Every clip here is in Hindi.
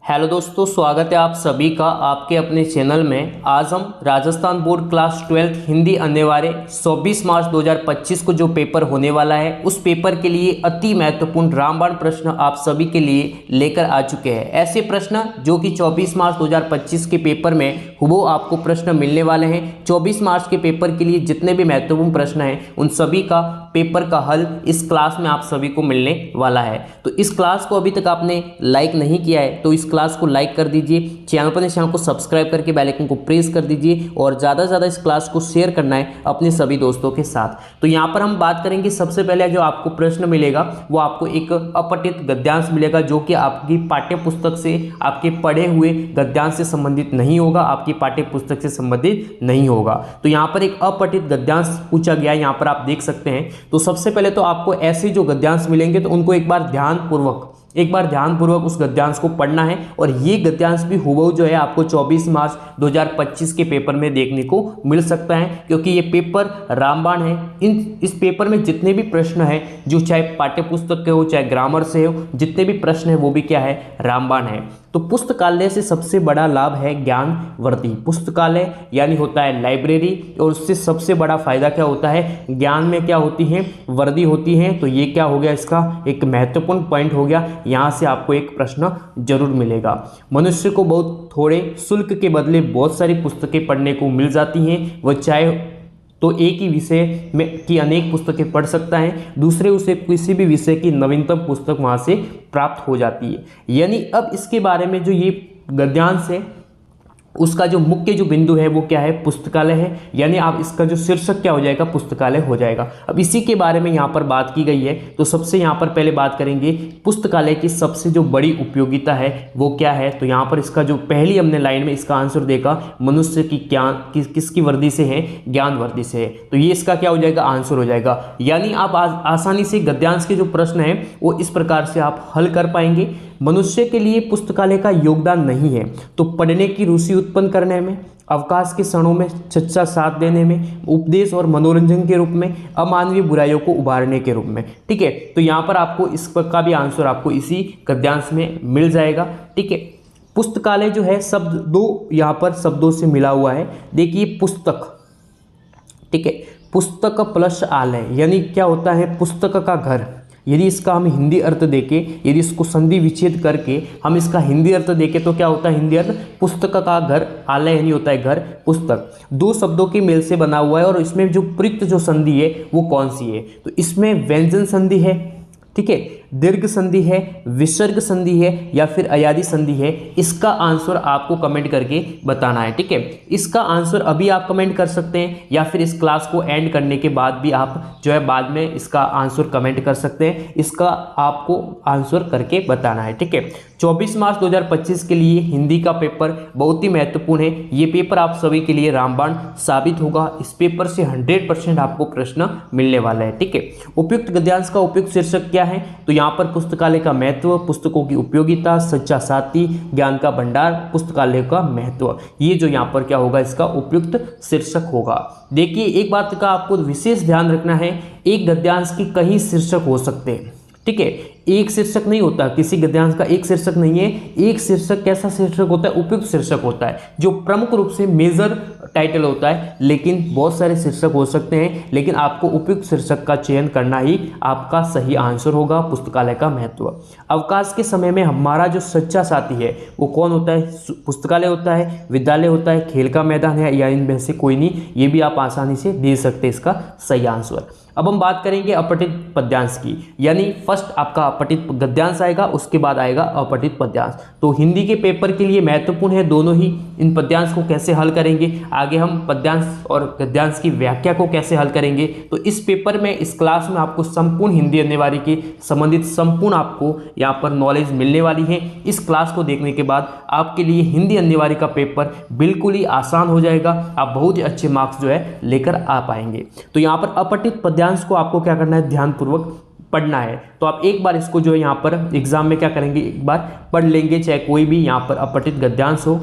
हेलो दोस्तों, स्वागत है आप सभी का आपके अपने चैनल में। आज हम राजस्थान बोर्ड क्लास 12 हिंदी अनिवार्य 24 मार्च 2025 को जो पेपर होने वाला है उस पेपर के लिए अति महत्वपूर्ण रामबाण प्रश्न आप सभी के लिए लेकर आ चुके हैं। ऐसे प्रश्न जो कि 24 मार्च 2025 के पेपर में हुबहू आपको प्रश्न मिलने वाले हैं। 24 मार्च के पेपर के लिए जितने भी महत्वपूर्ण प्रश्न हैं उन सभी का पेपर का हल इस क्लास में आप सभी को मिलने वाला है। तो इस क्लास को अभी तक आपने लाइक नहीं किया है तो इस क्लास को लाइक कर दीजिए, चैनल पर चैनल को सब्सक्राइब करके बेल आइकन को प्रेस कर दीजिए और ज़्यादा से ज़्यादा इस क्लास को शेयर करना है अपने सभी दोस्तों के साथ। तो यहाँ पर हम बात करेंगे, सबसे पहले जो आपको प्रश्न मिलेगा वो आपको एक अपठित गद्यांश मिलेगा जो कि आपकी पाठ्य पुस्तक से, आपके पढ़े हुए गद्यांश से संबंधित नहीं होगा, आपकी पाठ्य पुस्तक से संबंधित नहीं होगा। तो यहाँ पर एक अपठित गद्यांश पूछा गया है, यहाँ पर आप देख सकते हैं। तो सबसे पहले तो आपको ऐसे जो गद्यांश मिलेंगे तो उनको एक बार ध्यानपूर्वक उस गद्यांश को पढ़ना है और ये गद्यांश भी हुबहू जो है आपको 24 मार्च 2025 के पेपर में देखने को मिल सकता है, क्योंकि ये पेपर रामबाण है। इस पेपर में जितने भी प्रश्न हैं, जो चाहे पाठ्य पुस्तक के हो चाहे ग्रामर से हो, जितने भी प्रश्न हैं वो भी क्या है, रामबाण है। तो पुस्तकालय से सबसे बड़ा लाभ है ज्ञानवर्धि। पुस्तकालय यानी होता है लाइब्रेरी, और उससे सबसे बड़ा फायदा क्या होता है, ज्ञान में क्या होती है, वर्दी होती है। तो ये क्या हो गया, इसका एक महत्वपूर्ण पॉइंट हो गया। यहाँ से आपको एक प्रश्न जरूर मिलेगा। मनुष्य को बहुत थोड़े शुल्क के बदले बहुत सारी पुस्तकें पढ़ने को मिल जाती हैं। वह चाहे तो एक ही विषय में की अनेक पुस्तकें पढ़ सकता है, दूसरे उसे किसी भी विषय की नवीनतम पुस्तक वहाँ से प्राप्त हो जाती है। यानी अब इसके बारे में जो ये गद्यांश है उसका जो मुख्य जो बिंदु है वो क्या है, पुस्तकालय है। यानी आप इसका जो शीर्षक क्या हो जाएगा, पुस्तकालय हो जाएगा। अब इसी के बारे में यहाँ पर बात की गई है। तो सबसे यहाँ पर पहले बात करेंगे पुस्तकालय की सबसे जो बड़ी उपयोगिता है वो क्या है। तो यहाँ पर इसका जो पहली हमने लाइन में इसका आंसर देखा, मनुष्य की किसकी वर्दी से है, ज्ञान वर्दी से है। तो ये इसका क्या हो जाएगा, आंसर हो जाएगा। यानी आप आसानी से गद्यांश के जो प्रश्न है वो इस प्रकार से आप हल कर पाएंगे। मनुष्य के लिए पुस्तकालय का योगदान नहीं है तो पढ़ने की रुचि उत्पन्न करने में, अवकाश के क्षणों में सच्चा साथ देने में, उपदेश और मनोरंजन के रूप में, अमानवीय बुराइयों को उभारने के रूप में। ठीक है, तो यहाँ पर आपको इसका भी आंसर आपको इसी गद्यांश में मिल जाएगा। ठीक है, पुस्तकालय जो है शब्द दो यहाँ पर शब्दों से मिला हुआ है। देखिए पुस्तक, ठीक है, पुस्तक प्लस आलय यानी क्या होता है, पुस्तक का घर। यदि इसका हम हिंदी अर्थ देखें, यदि इसको संधि विच्छेद करके हम इसका हिंदी अर्थ देखें तो क्या होता है हिंदी अर्थ, पुस्तक का घर, आलय यानी होता है घर, पुस्तक। दो शब्दों के मेल से बना हुआ है और इसमें जो प्रयुक्त जो संधि है वो कौन सी है, तो इसमें व्यंजन संधि है, ठीक है, दीर्घ संधि है, विसर्ग संधि है या फिर अयादि संधि है। इसका आंसर आपको कमेंट करके बताना है। ठीक है, इसका आंसर अभी आप कमेंट कर सकते हैं या फिर इस क्लास को एंड करने के बाद भी आप जो है बाद में इसका आंसर कमेंट कर सकते हैं। इसका आपको आंसर करके बताना है। ठीक है, 24 मार्च 2025 के लिए हिंदी का पेपर बहुत ही महत्वपूर्ण है। ये पेपर आप सभी के लिए रामबाण साबित होगा। इस पेपर से 100% आपको प्रश्न मिलने वाला है। ठीक है, उपयुक्त गद्यांश का उपयुक्त शीर्षक क्या है, तो यहाँ पर पुस्तकालय का महत्व, पुस्तकों की उपयोगिता, सच्चा साथी, ज्ञान का भंडार, पुस्तकालय का महत्व, ये जो यहाँ पर क्या होगा, इसका उपयुक्त शीर्षक होगा। देखिए एक बात का आपको विशेष ध्यान रखना है, एक गद्यांश की कई शीर्षक हो सकते हैं। ठीक है, एक शीर्षक नहीं होता, किसी गद्यांश का एक शीर्षक नहीं है। एक शीर्षक कैसा शीर्षक होता है, उपयुक्त शीर्षक होता है, जो प्रमुख रूप से मेजर टाइटल होता है। लेकिन बहुत सारे शीर्षक हो सकते हैं, लेकिन आपको उपयुक्त शीर्षक का चयन करना ही आपका सही आंसर होगा। पुस्तकालय का महत्व, अवकाश के समय में हमारा जो सच्चा साथी है वो कौन होता है, पुस्तकालय होता है, विद्यालय होता है, खेल का मैदान है, या इनमें से कोई नहीं। ये भी आप आसानी से दे सकते हैं इसका सही आंसर। अब हम बात करेंगे अपठित पद्यांश की, यानी फर्स्ट आपका अपठित गद्यांश आएगा, उसके बाद आएगा अपठित पद्यांश। तो हिंदी के पेपर के लिए महत्वपूर्ण है दोनों ही। इन पद्यांश को कैसे हल करेंगे, आगे हम पद्यांश और गद्यांश की व्याख्या को कैसे हल करेंगे। तो इस पेपर में, इस क्लास में आपको संपूर्ण हिंदी अनिवार्य के संबंधित संपूर्ण आपको यहाँ पर नॉलेज मिलने वाली है। इस क्लास को देखने के बाद आपके लिए हिंदी अनिवार्य का पेपर बिल्कुल ही आसान हो जाएगा। आप बहुत ही अच्छे मार्क्स जो है लेकर आ पाएंगे। तो यहाँ पर अपठित पद्यांश को आपको क्या करना है, ध्यानपूर्वक पढ़ना है। तो आप एक बार इसको जो है यहाँ पर एग्जाम में क्या करेंगे, एक बार पढ़ लेंगे, चाहे कोई भी यहाँ पर अपठित गद्यांश हो,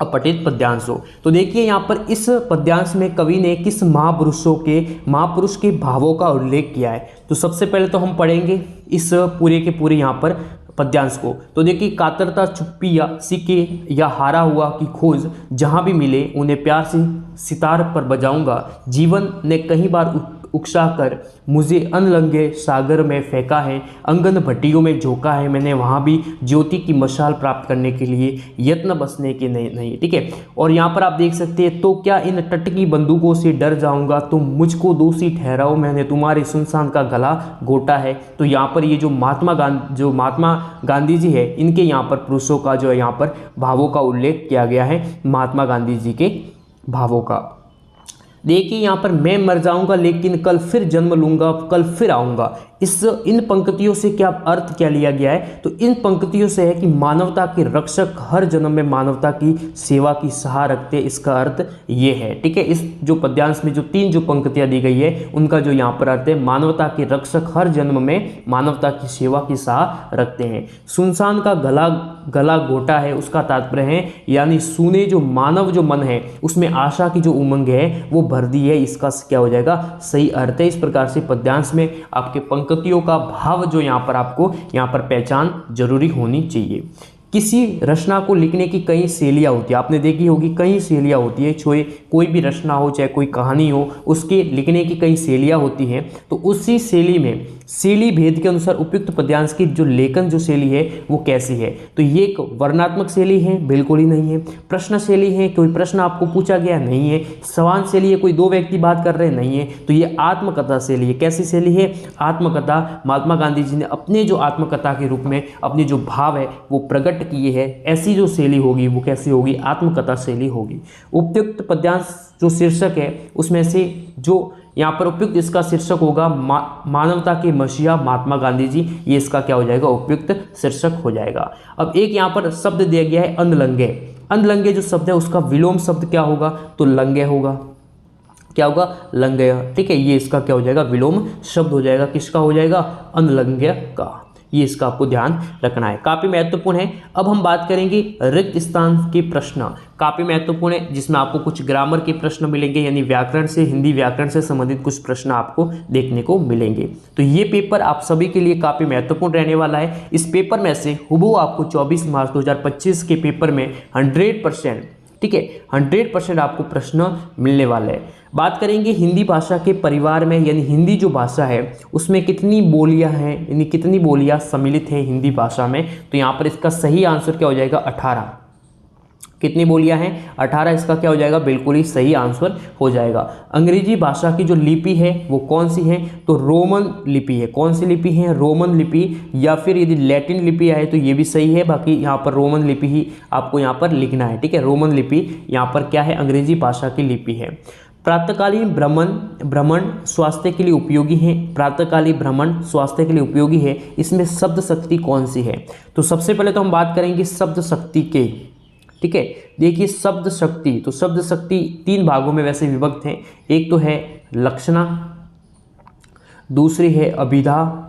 अपठित पद्यांश हो। तो देखिए यहाँ पर इस पद्यांश में कवि ने किस महापुरुष के भावों का उल्लेख किया है। तो सबसे पहले तो हम पढ़ेंगे इस पूरे के पूरे यहाँ पर पद्यांश को। तो देखिए, कातरता चुप्पी या सिक्के या हारा हुआ की खोज, जहाँ भी मिले उन्हें प्यार से सितार पर बजाऊंगा। जीवन ने कई बार उकसा कर मुझे अनलंघे सागर में फेंका है, अंगन भट्टियों में झोंका है मैंने, वहाँ भी ज्योति की मशाल प्राप्त करने के लिए यत्न बसने के नहीं। ठीक है, और यहाँ पर आप देख सकते हैं, तो क्या इन टट की बंदूकों से डर जाऊंगा, तुम मुझको दोषी ठहराओ, मैंने तुम्हारे सुनसान का गला घोटा है। तो यहाँ पर ये जो महात्मा गांधी जी है, इनके यहाँ पर पुरुषों का जो है यहाँ पर भावों का उल्लेख किया गया है, महात्मा गांधी जी के भावों का। देखिए यहाँ पर, मैं मर जाऊंगा लेकिन कल फिर जन्म लूंगा, कल फिर आऊंगा। इन पंक्तियों से क्या अर्थ क्या लिया गया है? तो इन पंक्तियों से है कि मानवता के रक्षक हर जन्म में मानवता की सेवा की सहा रखते, इसका अर्थ ये है। ठीक है, इस जो पद्यांश में जो 3 जो पंक्तियां दी गई है, उनका जो यहाँ पर अर्थ है, मानवता के रक्षक हर जन्म में मानवता की सेवा की सहा रखते हैं। सुनसान का गला घोटा है, उसका तात्पर्य है यानी सुने जो मानव जो मन है उसमें आशा की जो उमंग है वो भर दी है, इसका क्या हो जाएगा, सही अर्थ है। इस प्रकार से पद्यांश में आपके पंक्तियों का भाव जो यहाँ पर आपको यहाँ पर पहचान जरूरी होनी चाहिए। किसी रचना को लिखने की कई शैलियाँ होती है, आपने देखी होगी कई शैलियाँ होती है, चाहे कोई भी रचना हो चाहे कोई कहानी हो, उसके लिखने की कई शैलियाँ होती हैं। तो उसी शैली में शैली भेद के अनुसार उपयुक्त पद्यांश की जो लेखन जो शैली है वो कैसी है? तो ये एक वर्णनात्मक शैली है? बिल्कुल ही नहीं है। प्रश्न शैली है, कोई प्रश्न आपको पूछा गया नहीं है। सवाल शैली है, कोई 2 व्यक्ति बात कर रहे नहीं है। तो ये आत्मकथा शैली है। कैसी शैली है? आत्मकथा। महात्मा गांधी जी ने अपने जो आत्मकथा के रूप में अपने जो भाव है वो प्रकट किए हैं, ऐसी जो शैली होगी वो कैसी होगी? आत्मकथा शैली होगी। उपयुक्त पद्यांश जो शीर्षक है उसमें से जो यहाँ पर उपयुक्त इसका शीर्षक होगा मानवता के मसीहा महात्मा गांधी जी, ये इसका क्या हो जाएगा? उपयुक्त शीर्षक हो जाएगा। अब एक यहाँ पर शब्द दिया गया है अनलंघे। अनलंघे जो शब्द है उसका विलोम शब्द क्या होगा? तो लंघे होगा। क्या होगा? लंघे। ठीक है, ये इसका क्या हो जाएगा? विलोम शब्द हो जाएगा। किसका हो जाएगा? अनलंघे का। ये इसका आपको ध्यान रखना है, काफी महत्वपूर्ण है। अब हम बात करेंगे रिक्त स्थान के प्रश्न। काफी महत्वपूर्ण है, जिसमें आपको कुछ ग्रामर के प्रश्न मिलेंगे, यानी व्याकरण से, हिंदी व्याकरण से संबंधित कुछ प्रश्न आपको देखने को मिलेंगे। तो ये पेपर आप सभी के लिए काफी महत्वपूर्ण रहने वाला है। इस पेपर में से हुबहू आपको 24 मार्च 2025 के पेपर में 100%, ठीक है, 100% आपको प्रश्न मिलने वाले हैं। बात करेंगे हिंदी भाषा के परिवार में, यानी हिंदी जो भाषा है उसमें कितनी बोलियां हैं, यानी कितनी बोलियां सम्मिलित है हिंदी भाषा में? तो यहाँ पर इसका सही आंसर क्या हो जाएगा? 18। कितनी बोलियां हैं? 18। इसका क्या हो जाएगा? बिल्कुल ही सही आंसर हो जाएगा। अंग्रेजी भाषा की जो लिपि है वो कौन सी है? तो रोमन लिपि है। कौन सी लिपि है? रोमन लिपि। या फिर यदि लैटिन लिपि आए तो ये भी सही है, बाकी यहाँ पर रोमन लिपि ही आपको यहाँ पर लिखना है। ठीक है, रोमन लिपि यहाँ पर क्या है? अंग्रेजी भाषा की लिपि है। प्रातःकालीन भ्रमण स्वास्थ्य के लिए उपयोगी है। प्रातःकालीन भ्रमण स्वास्थ्य के लिए उपयोगी है। इसमें शब्द शक्ति कौन सी है? तो सबसे पहले तो हम बात करेंगे शब्द शक्ति के। ठीक है, देखिए शब्द शक्ति, तो शब्द शक्ति 3 भागों में वैसे विभक्त है। एक तो है लक्षणा, दूसरी है अभिधा,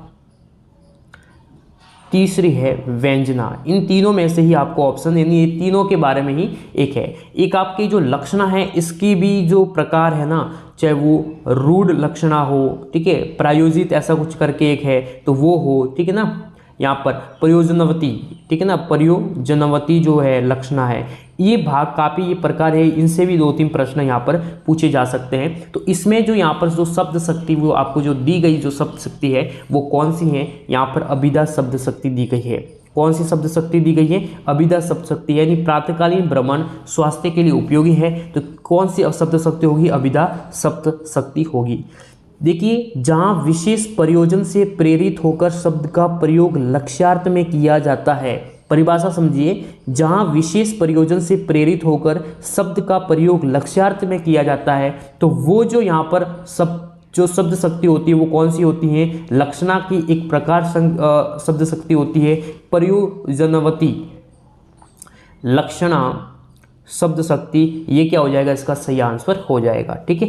तीसरी है व्यंजना। इन तीनों में से ही आपको ऑप्शन, यानी ये तीनों के बारे में ही एक है। एक आपकी जो लक्षणा है इसकी भी जो प्रकार है ना, चाहे वो रूढ़ लक्षणा हो, ठीक है, प्रायोजित ऐसा कुछ करके एक है तो वो हो, ठीक है ना। यहाँ पर प्रयोजनवती, ठीक है ना, प्रयोजनवती जो है लक्षणा है, ये भाग काफ़ी ये प्रकार है, इनसे भी 2-3 प्रश्न यहाँ पर पूछे जा सकते हैं। तो इसमें जो यहाँ पर जो शब्द शक्ति वो आपको जो दी गई जो शब्द शक्ति है वो कौन सी है? यहाँ पर अभिधा शब्द शक्ति दी गई है। कौन सी शब्द शक्ति दी गई है? अभिधा शब्द शक्ति, यानी प्रातःकालीन भ्रमण स्वास्थ्य के लिए उपयोगी है, तो कौन सी शब्द शक्ति होगी? अभिधा शब्द शक्ति होगी। देखिए, जहाँ विशेष प्रयोजन से प्रेरित होकर शब्द का प्रयोग लक्ष्यार्थ में किया जाता है, परिभाषा समझिए, जहाँ विशेष प्रयोजन से प्रेरित होकर शब्द का प्रयोग लक्ष्यार्थ में किया जाता है, तो वो जो यहाँ पर जो शब्द शक्ति होती है वो कौन सी होती है? लक्षणा की एक प्रकार शब्द शक्ति होती है, प्रयोजनवती लक्षणा शब्द शक्ति। ये क्या हो जाएगा? इसका सही आंसर हो जाएगा। ठीक है,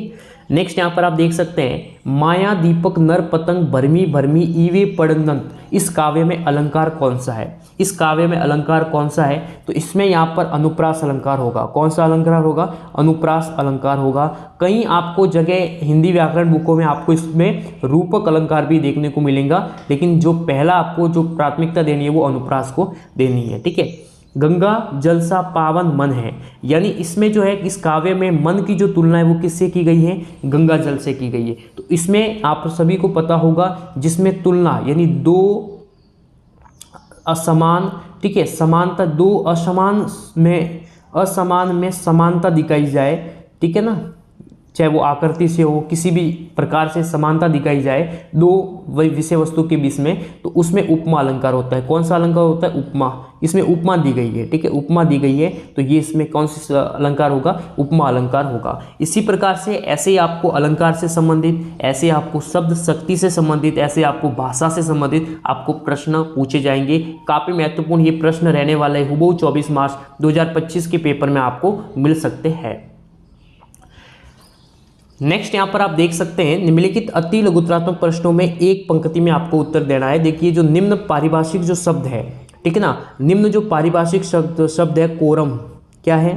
नेक्स्ट यहाँ पर आप देख सकते हैं माया दीपक नर पतंग भरमी भरमी ईवे पड़नंत, इस काव्य में अलंकार कौन सा है? इस काव्य में अलंकार कौन सा है? तो इसमें यहाँ पर अनुप्रास अलंकार होगा। कौन सा अलंकार होगा? अनुप्रास अलंकार होगा। कहीं आपको जगह हिंदी व्याकरण बुकों में आपको इसमें रूपक अलंकार भी देखने को मिलेगा, लेकिन जो पहला आपको जो प्राथमिकता देनी है वो अनुप्रास को देनी है। ठीक है, गंगा जल सा पावन मन है, यानी इसमें जो है इस काव्य में मन की जो तुलना है वो किससे की गई है? गंगा जल से की गई है। तो इसमें आप सभी को पता होगा जिसमें तुलना यानी दो असमान, ठीक है, समानता, दो असमान में समानता दिखाई जाए, ठीक है ना, चाहे वो आकृति से हो, किसी भी प्रकार से समानता दिखाई जाए दो विषय वस्तु के बीच में, तो उसमें उपमा अलंकार होता है। कौन सा अलंकार होता है? उपमा। इसमें उपमा दी गई है, ठीक है, उपमा दी गई है, तो ये इसमें कौन सा अलंकार होगा? उपमा अलंकार होगा। इसी प्रकार से ऐसे ही आपको अलंकार से संबंधित, ऐसे आपको शब्द शक्ति से संबंधित, ऐसे आपको भाषा से संबंधित आपको प्रश्न पूछे जाएंगे। काफी महत्वपूर्ण ये प्रश्न रहने वाले हुबहू 24 मार्च 2025 के पेपर में आपको मिल सकते हैं। नेक्स्ट यहाँ पर आप देख सकते हैं निम्नलिखित अति लघुत्रात्मक प्रश्नों में एक पंक्ति में आपको उत्तर देना है। देखिए जो निम्न पारिभाषिक जो शब्द है, ठीक है ना, निम्न जो पारिभाषिक शब्द है कोरम, क्या है?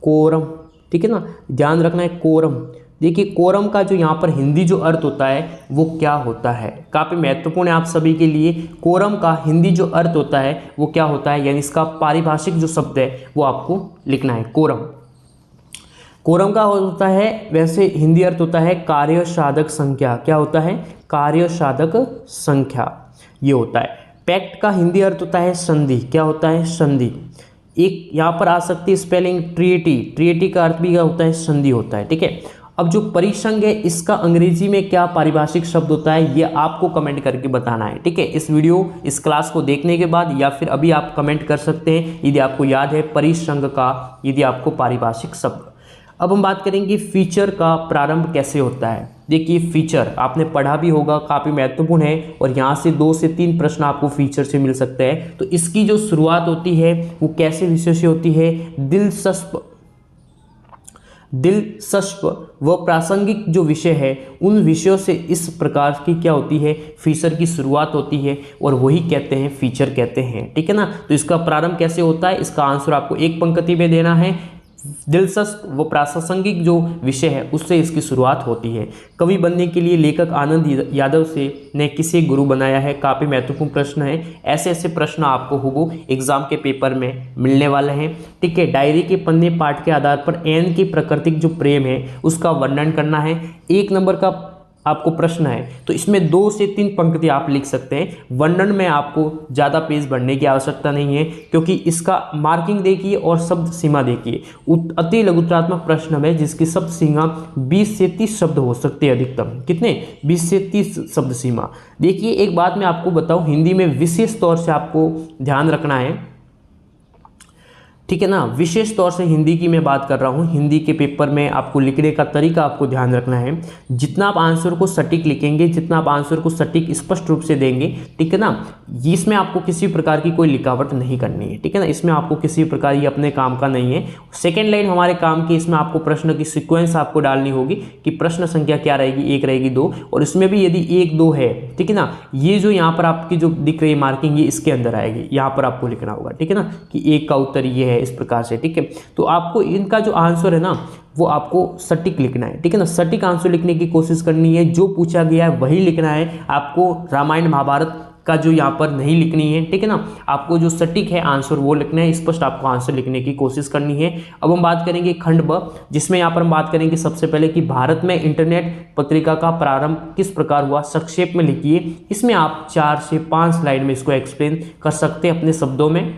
कोरम, ठीक है ना, ध्यान रखना है कोरम। देखिए कोरम का जो यहाँ पर हिंदी जो अर्थ होता है वो क्या होता है? काफ़ी महत्वपूर्ण है आप सभी के लिए। कोरम का हिंदी जो अर्थ होता है वो क्या होता है, यानी इसका पारिभाषिक जो शब्द है वो आपको लिखना है कोरम। कोरम का होता है, वैसे हिंदी अर्थ होता है कार्य साधक संख्या। क्या होता है? कार्य साधक संख्या, ये होता है। पैक्ट का हिंदी अर्थ होता है संधि। क्या होता है? संधि। एक यहाँ पर आ सकती है स्पेलिंग ट्रिएटी, ट्रिएटी का अर्थ भी क्या होता है? संधि होता है। ठीक है, अब जो परिसंघ है इसका अंग्रेजी में क्या पारिभाषिक शब्द होता है ये आपको कमेंट करके बताना है। ठीक है, इस वीडियो इस क्लास को देखने के बाद या फिर अभी आप कमेंट कर सकते हैं यदि आपको याद है परिसंघ का, यदि आपको पारिभाषिक शब्द। अब हम बात करेंगे फीचर का प्रारंभ कैसे होता है। देखिए फीचर आपने पढ़ा भी होगा, काफ़ी महत्वपूर्ण है और यहाँ से 2 से 3 प्रश्न आपको फीचर से मिल सकते हैं। तो इसकी जो शुरुआत होती है वो कैसे विषय से होती है? दिलचस्प व प्रासंगिक जो विषय है उन विषयों से इस प्रकार की क्या होती है? फीचर की शुरुआत होती है और वही कहते हैं फीचर कहते हैं। ठीक है ना, तो इसका प्रारंभ कैसे होता है? इसका आंसर आपको एक पंक्ति में देना है। दिलचस्प व प्रासंगिक जो विषय है उससे इसकी शुरुआत होती है। कवि बनने के लिए लेखक आनंद यादव ने किसे गुरु बनाया है? काफ़ी महत्वपूर्ण प्रश्न है। ऐसे ऐसे प्रश्न आपको हुबहू एग्जाम के पेपर में मिलने वाले हैं। ठीक है, डायरी के पन्ने पाठ के आधार पर एन की प्राकृतिक जो प्रेम है उसका वर्णन करना है। 1 नंबर का आपको प्रश्न है, तो इसमें 2 से 3 पंक्ति आप लिख सकते हैं। वर्णन में आपको ज़्यादा पेज भरने की आवश्यकता नहीं है क्योंकि इसका मार्किंग देखिए और शब्द सीमा देखिए। अति लघुत्रात्मक प्रश्न है जिसकी शब्द सीमा 20 से 30 शब्द हो सकते हैं अधिकतम। कितने? 20 से 30 शब्द सीमा। देखिए एक बात मैं आपको बताऊँ, हिंदी में विशेष तौर से आपको ध्यान रखना है, ठीक है ना, विशेष तौर से हिंदी की मैं बात कर रहा हूँ। हिंदी के पेपर में आपको लिखने का तरीका आपको ध्यान रखना है। जितना आप आंसर को सटीक लिखेंगे, जितना आप आंसर को सटीक स्पष्ट रूप से देंगे, ठीक है ना, इसमें आपको किसी प्रकार की कोई लिखावट नहीं करनी है। ठीक है ना, इसमें आपको किसी प्रकार ये अपने काम का नहीं है। सेकेंड लाइन हमारे काम की, इसमें आपको प्रश्न की सिक्वेंस आपको डालनी होगी कि प्रश्न संख्या क्या रहेगी, 1 रहेगी 2, और इसमें भी यदि 1 2 है, ठीक है ना, ये जो यहाँ पर आपकी जो दिख रही है मार्किंग ये इसके अंदर आएगी, यहाँ पर आपको लिखना होगा। ठीक है ना, कि 1 का उत्तर ये है, इस प्रकार से। ठीक है, तो आपको इनका जो आंसर है ना वो आपको सटीक लिखना है। ठीक है ना, सटीक आंसर लिखने की कोशिश करनी है। जो पूछा गया है वही लिखना है। आपको रामायण महाभारत का जो यहाँ पर नहीं लिखनी है। ठीक है ना, आपको जो सटीक है आंसर वो लिखना है, स्पष्ट आपको आंसर लिखने की कोशिश करनी है। अब हम बात करेंगे खंड ब, जिसमें यहाँ पर हम बात करेंगे सबसे पहले कि भारत में इंटरनेट पत्रिका का प्रारंभ किस प्रकार हुआ, संक्षेप में लिखिए। इसमें आप 4 से 5 स्लाइड में इसको एक्सप्लेन कर सकते हैं अपने शब्दों में।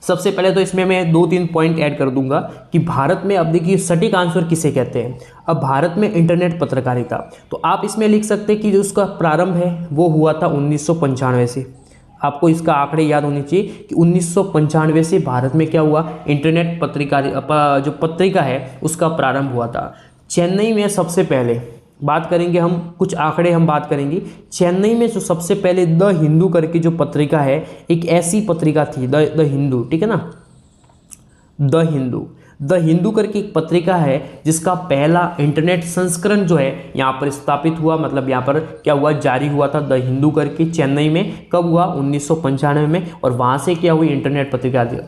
सबसे पहले तो इसमें मैं 2-3 पॉइंट ऐड कर दूंगा कि भारत में, अब देखिए सटीक आंसर किसे कहते हैं। अब भारत में इंटरनेट पत्रकारिता, तो आप इसमें लिख सकते हैं कि जो उसका प्रारंभ है वो हुआ था 1995 से। आपको इसका आंकड़े याद होने चाहिए कि 1995 से भारत में क्या हुआ, इंटरनेट जो पत्रिका है उसका प्रारंभ हुआ था। चेन्नई में सबसे पहले बात करेंगे हम, कुछ आंकड़े हम बात करेंगे। चेन्नई में जो सबसे पहले द हिंदू करके जो पत्रिका है, एक ऐसी पत्रिका थी द हिंदू, ठीक है ना, द द हिंदू करके एक पत्रिका है जिसका पहला इंटरनेट संस्करण जो है यहाँ पर स्थापित हुआ, मतलब यहाँ पर क्या हुआ, जारी हुआ था द हिंदू करके चेन्नई में। कब हुआ? 1995 में। और वहाँ से क्या हुई, इंटरनेट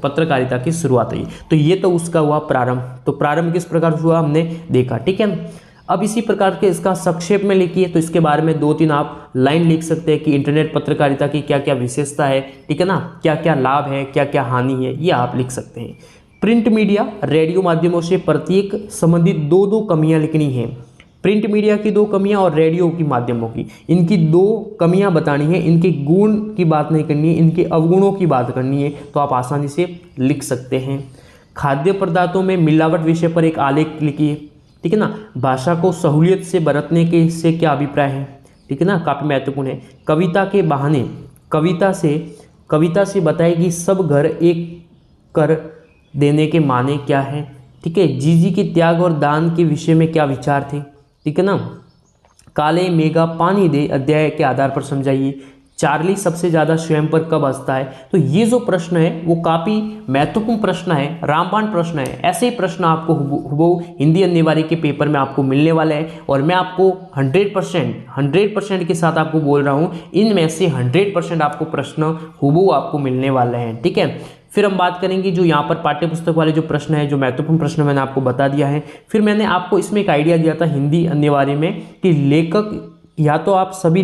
पत्रकारिता की शुरुआत हुई। तो ये तो उसका हुआ प्रारंभ। तो प्रारंभ किस प्रकार से हुआ हमने देखा, ठीक है। अब इसी प्रकार के इसका संक्षेप में लिखिए, तो इसके बारे में 2-3 आप लाइन लिख सकते हैं कि इंटरनेट पत्रकारिता की क्या क्या विशेषता है, ठीक है ना, क्या क्या लाभ है, क्या क्या हानि है, ये आप लिख सकते हैं। प्रिंट मीडिया, रेडियो माध्यमों से प्रत्येक संबंधित 2-2 कमियां लिखनी है। प्रिंट मीडिया की 2 कमियां और रेडियो की माध्यमों की, इनकी 2 कमियां बतानी है। इनके गुण की बात नहीं करनी है, इनके अवगुणों की बात करनी है, तो आप आसानी से लिख सकते हैं। खाद्य पदार्थों में मिलावट विषय पर एक आलेख लिखिए, ठीक है ना। भाषा को सहूलियत से बरतने के से क्या अभिप्राय है, ठीक है ना, काफ़ी महत्वपूर्ण है। कविता के बहाने, कविता से बताएगी सब घर एक कर देने के माने क्या है, ठीक है। जीजी के त्याग और दान के विषय में क्या विचार थे, ठीक है ना। काले मेघा पानी दे अध्याय के आधार पर समझाइए। चार्ली सबसे ज़्यादा स्वयं पर कब हंसता है। तो ये जो प्रश्न है वो काफ़ी महत्वपूर्ण प्रश्न है, रामबाण प्रश्न है। ऐसे ही प्रश्न आपको हुबहू हिंदी अनिवार्य के पेपर में आपको मिलने वाले हैं। और मैं आपको 100% के साथ आपको बोल रहा हूँ, इनमें से 100% आपको प्रश्न हुबहू आपको मिलने वाले हैं, ठीक है। फिर हम बात करेंगे जो यहाँ पर पाठ्यपुस्तक वाले जो प्रश्न है, जो महत्वपूर्ण प्रश्न मैंने आपको बता दिया है। फिर मैंने आपको इसमें एक आइडिया दिया था हिंदी अनिवार्य में कि लेखक, या तो आप सभी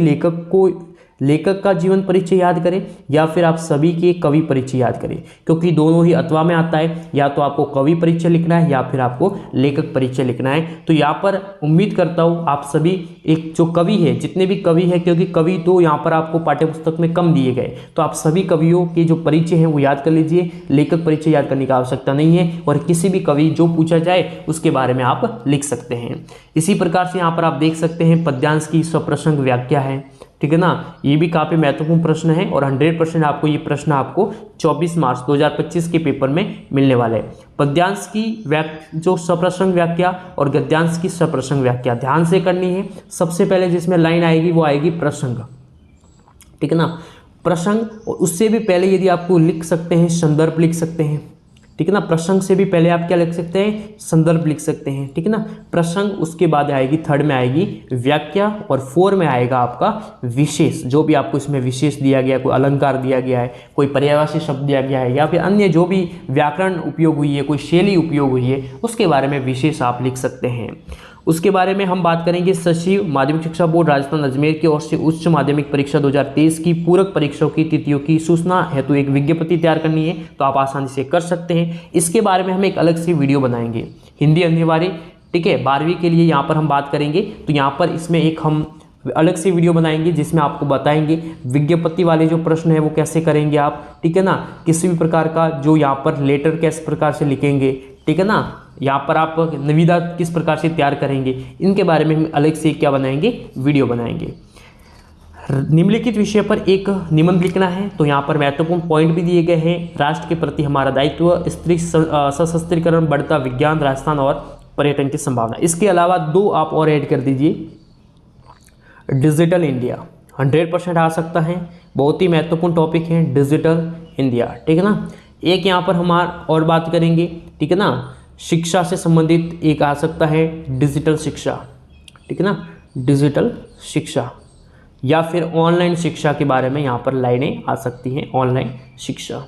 लेखक का जीवन परिचय याद करें या फिर आप सभी के कवि परिचय याद करें, क्योंकि दोनों ही अथवा में आता है। या तो आपको कवि परिचय लिखना है या फिर आपको लेखक परिचय लिखना है। तो यहाँ पर उम्मीद करता हूँ आप सभी एक जो कवि है, जितने भी कवि है, क्योंकि कवि तो यहाँ पर आपको पाठ्यपुस्तक में कम दिए गए, तो आप सभी कवियों के जो परिचय हैं वो याद कर लीजिए। लेखक परिचय याद करने की आवश्यकता नहीं है, और किसी भी कवि जो पूछा जाए उसके बारे में आप लिख सकते हैं। इसी प्रकार से यहाँ पर आप देख सकते हैं पद्यांश की स्वप्रसंग व्याख्या है, ठीक है ना। ये भी काफ़ी महत्वपूर्ण प्रश्न है और 100% आपको ये प्रश्न आपको 24 मार्च 2025 के पेपर में मिलने वाला है। पद्यांश की जो सप्रसंग व्याख्या और गद्यांश की सप्रसंग व्याख्या ध्यान से करनी है। सबसे पहले जिसमें लाइन आएगी वो आएगी प्रसंग, ठीक है ना, प्रसंग। और उससे भी पहले यदि आपको लिख सकते हैं संदर्भ लिख सकते हैं, ठीक है ना। प्रसंग से भी पहले आप क्या लिख सकते हैं, संदर्भ लिख सकते हैं, ठीक है ना। प्रसंग, उसके बाद आएगी 3rd में आएगी व्याख्या, और 4 में आएगा आपका विशेष। जो भी आपको इसमें विशेष दिया गया, कोई अलंकार दिया गया है, कोई पर्यायवाची शब्द दिया गया है, या फिर अन्य जो भी व्याकरण उपयोग हुई है, कोई शैली उपयोग हुई है, उसके बारे में विशेष आप लिख सकते हैं। उसके बारे में हम बात करेंगे सचिव माध्यमिक शिक्षा बोर्ड राजस्थान अजमेर की ओर से उच्च माध्यमिक परीक्षा 2023 की पूरक परीक्षाओं की तिथियों की सूचना हेतु एक विज्ञप्ति तैयार करनी है, तो आप आसानी से कर सकते हैं। इसके बारे में हम एक अलग से वीडियो बनाएंगे हिंदी अनिवार्य, ठीक है, 12वीं के लिए यहाँ पर हम बात करेंगे। तो यहाँ पर इसमें एक हम अलग से वीडियो बनाएंगे जिसमें आपको बताएंगे विज्ञप्ति वाले जो प्रश्न है वो कैसे करेंगे आप, ठीक है ना। किसी भी प्रकार का जो यहाँ पर लेटर किस प्रकार से लिखेंगे, ठीक है ना, यहाँ पर आप निविदा किस प्रकार से तैयार करेंगे, इनके बारे में हम अलग से क्या बनाएंगे, वीडियो बनाएंगे। निम्नलिखित विषय पर एक निबंध लिखना है, तो यहाँ पर महत्वपूर्ण पॉइंट भी दिए गए हैं। राष्ट्र के प्रति हमारा दायित्व, स्त्री सशस्त्रीकरण, बढ़ता विज्ञान, राजस्थान और पर्यटन की संभावना। इसके अलावा 2 आप और ऐड कर दीजिए। डिजिटल इंडिया 100% आ सकता है, बहुत ही महत्वपूर्ण टॉपिक है डिजिटल इंडिया, ठीक है ना। एक यहाँ पर हम और बात करेंगे, ठीक है ना, शिक्षा से संबंधित एक आ सकता है डिजिटल शिक्षा, ठीक है ना, डिजिटल शिक्षा, या फिर ऑनलाइन शिक्षा के बारे में यहाँ पर लाइनें आ सकती हैं, ऑनलाइन शिक्षा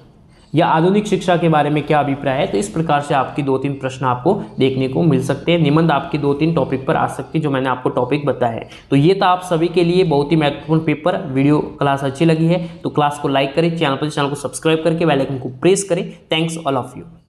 या आधुनिक शिक्षा के बारे में क्या अभिप्राय है। तो इस प्रकार से आपकी 2-3 प्रश्न आपको देखने को मिल सकते हैं। निबंध आपकी 2-3 टॉपिक पर आ सकती है जो मैंने आपको टॉपिक बताया है। तो ये था आप सभी के लिए बहुत ही महत्वपूर्ण पेपर। वीडियो क्लास अच्छी लगी है तो क्लास को लाइक करें, चैनल को सब्सक्राइब करके बेल आइकन को प्रेस करें। Thanks all of you.